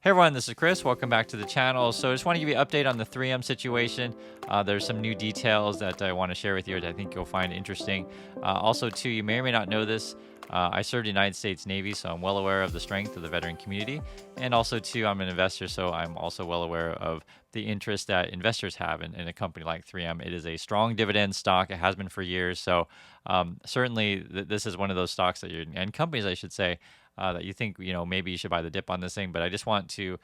Hey everyone, this is Chris. Welcome back to the channel. So I just want to give you an update on the 3M situation. There's some new details that I want to share with you that I think you'll find interesting. Also, too, you may or may not know this. I served the United States Navy, so I'm well aware of the strength of the veteran community. And also, too, I'm an investor, so I'm also well aware of the interest that investors have in a company like 3M. It is a strong dividend stock. It has been for years. So certainly, this is one of those stocks that and companies, I should say, that you think maybe you should buy the dip on this thing. But I just want to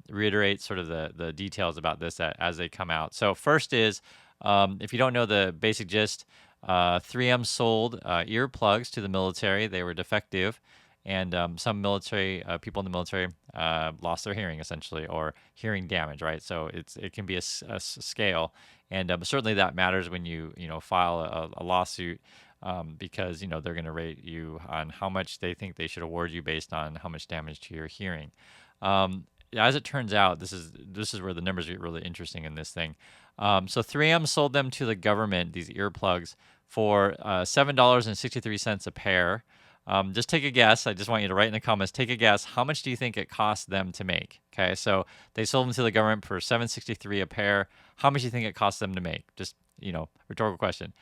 reiterate sort of the details about this as they come out. So first is, if you don't know the basic gist, 3M sold earplugs to the military. They were defective, and some military people in the military lost their hearing essentially, or hearing damage. Right, so it can be a scale, and certainly that matters when you file a lawsuit. Because they're going to rate you on how much they think they should award you based on how much damage to your hearing. As it turns out, this is where the numbers get really interesting in this thing. So 3M sold them to the government, these earplugs, for $7.63 a pair. Just take a guess. I just want you to write in the comments. Take a guess. How much do you think it cost them to make? Okay, so they sold them to the government for $7.63 a pair. How much do you think it cost them to make? Just rhetorical question.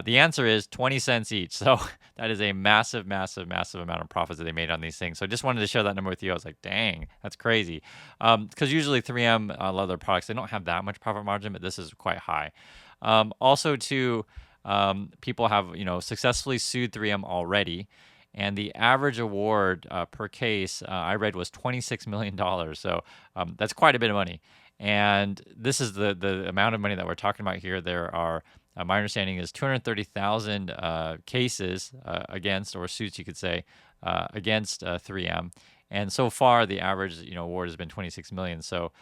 The answer is 20 cents each. So that is a massive, massive, massive amount of profits that they made on these things. So I just wanted to share that number with you. I was like, dang, that's crazy. Because usually 3M, a lot of their products, they don't have that much profit margin, but this is quite high. Also, too, people have successfully sued 3M already. And the average award per case I read was $26 million. So that's quite a bit of money. And this is the amount of money that we're talking about here. There are, my understanding is 230,000 cases against, or suits, you could say, against 3M. And so far, the average award has been 26 million. So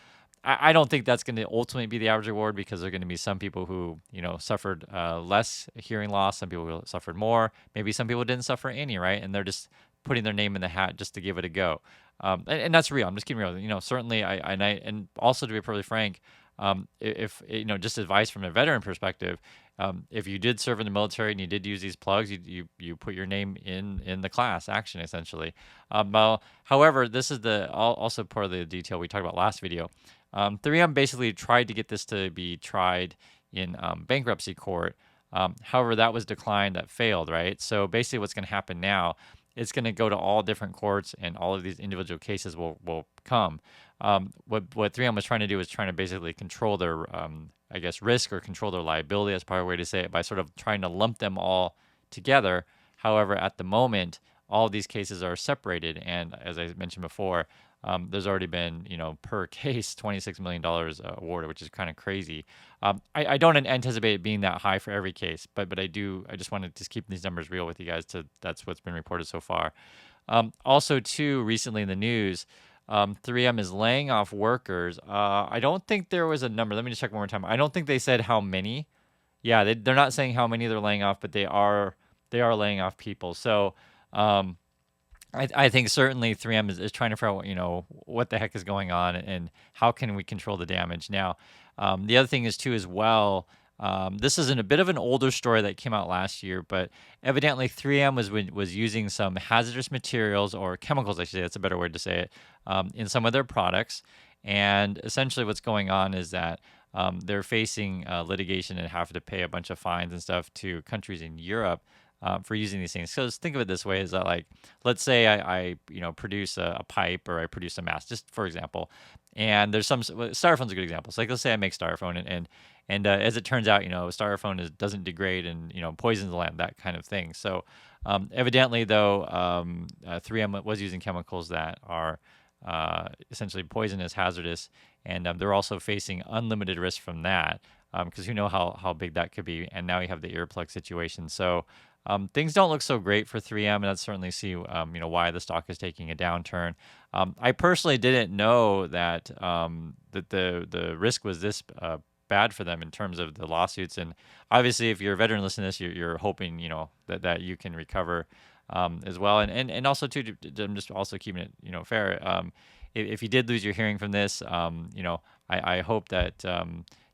I don't think that's going to ultimately be the average award, because there are going to be some people who suffered less hearing loss, some people who suffered more, maybe some people didn't suffer any, right? And they're just putting their name in the hat just to give it a go. And that's real. I'm just keeping real. Certainly, and also, to be perfectly frank, if just advice from a veteran perspective, if you did serve in the military and you did use these plugs, you put your name in the class action essentially. Well, however, this is also part of the detail we talked about last video. 3M basically tried to get this to be tried in bankruptcy court. However, that was declined. That failed. Right. So basically, what's going to happen now? It's going to go to all different courts, and all of these individual cases will come. What 3M was trying to do is trying to basically control their, I guess, risk, or control their liability. That's probably a way to say it, by sort of trying to lump them all together. However, at the moment, all of these cases are separated, and as I mentioned before, there's already been, per case, $26 million awarded, which is kind of crazy. I don't anticipate it being that high for every case, but I just wanted to keep these numbers real with you guys. That's what's been reported so far. Also, too, recently in the news, 3M is laying off workers. I don't think there was a number. Let me just check one more time. I don't think they said how many. Yeah, they're not saying how many they're laying off, but they are laying off people. So, I think certainly 3M is trying to figure out, what the heck is going on, and how can we control the damage. Now, the other thing is, too, as well, this is a bit of an older story that came out last year, but evidently 3M was using some hazardous materials, or chemicals, I should say, that's a better word to say it, in some of their products. And essentially what's going on is that they're facing litigation and have to pay a bunch of fines and stuff to countries in Europe for using these things. So just think of it this way: is that, like, let's say I produce a pipe, or I produce a mask, just for example, and there's styrofoam's a good example. So, like, let's say I make styrofoam, and as it turns out, styrofoam doesn't degrade, and poisons the land, that kind of thing. So evidently, though, 3M was using chemicals that are essentially poisonous, hazardous, and they're also facing unlimited risk from that, because you know how big that could be. And now you have the earplug situation. So things don't look so great for 3M, and that's certainly see why the stock is taking a downturn. I personally didn't know that that the risk was this bad for them in terms of the lawsuits. And obviously, if you're a veteran listening to this, you're hoping that you can recover as well. And also, too, I'm just also keeping it fair. If you did lose your hearing from this, I hope that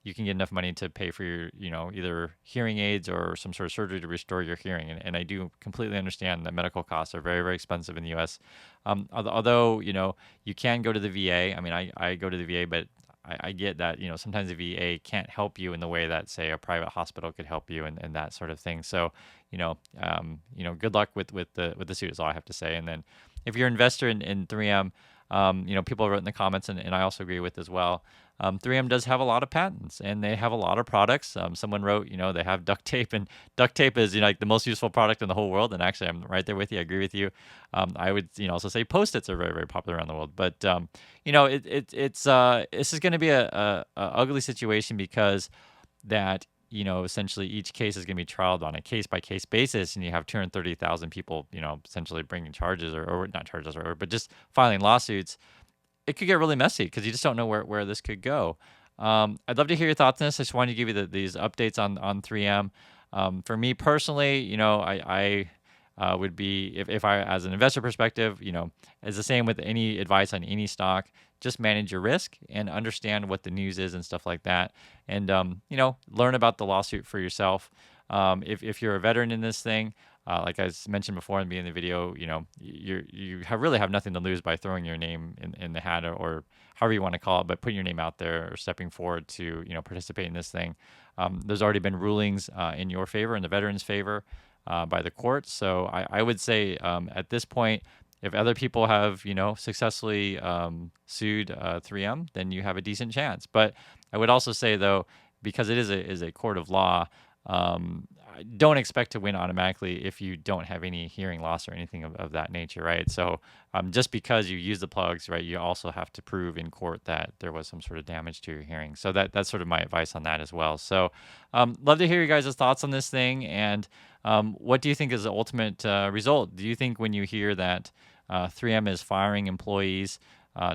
you can get enough money to pay for your, either hearing aids or some sort of surgery to restore your hearing. And I do completely understand that medical costs are very, very expensive in the U.S. Although, you can go to the VA. I mean, I go to the VA, but I get that, sometimes the VA can't help you in the way that, say, a private hospital could help you and that sort of thing. So, good luck with the suit is all I have to say. And then if you're an investor in 3M, people wrote in the comments, and I also agree with as well. 3M does have a lot of patents, and they have a lot of products. Someone wrote, they have duct tape, and duct tape is, like the most useful product in the whole world. And actually, I'm right there with you. I agree with you. I would, also say Post-its are very, very popular around the world. But, this is going to be a ugly situation because that, essentially each case is going to be trialed on a case by case basis, and you have 230,000 people, essentially bringing charges or not charges, but just filing lawsuits. It could get really messy because you just don't know where this could go. I'd love to hear your thoughts on this. I just wanted to give you these updates on 3M. For me personally, I would be, if I, as an investor perspective, it's the same with any advice on any stock. Just manage your risk and understand what the news is and stuff like that. And, learn about the lawsuit for yourself. If you're a veteran in this thing, like I mentioned before in the beginning of the video, really have nothing to lose by throwing your name in the hat or however you want to call it, but putting your name out there or stepping forward to, participate in this thing. There's already been rulings in your favor, in the veterans' favor, by the courts. So I would say at this point, if other people have, successfully sued 3M, then you have a decent chance. But I would also say, though, because it is a court of law, don't expect to win automatically if you don't have any hearing loss or anything of that nature, right? So just because you use the plugs, right, you also have to prove in court that there was some sort of damage to your hearing. So that's sort of my advice on that as well. So love to hear you guys' thoughts on this thing. And what do you think is the ultimate result? Do you think when you hear that 3M is firing employees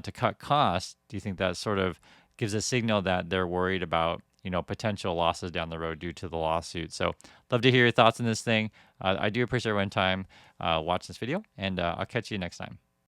to cut costs, do you think that sort of gives a signal that they're worried about potential losses down the road due to the lawsuit? So love to hear your thoughts on this thing. I do appreciate everyone's time watching this video, and I'll catch you next time.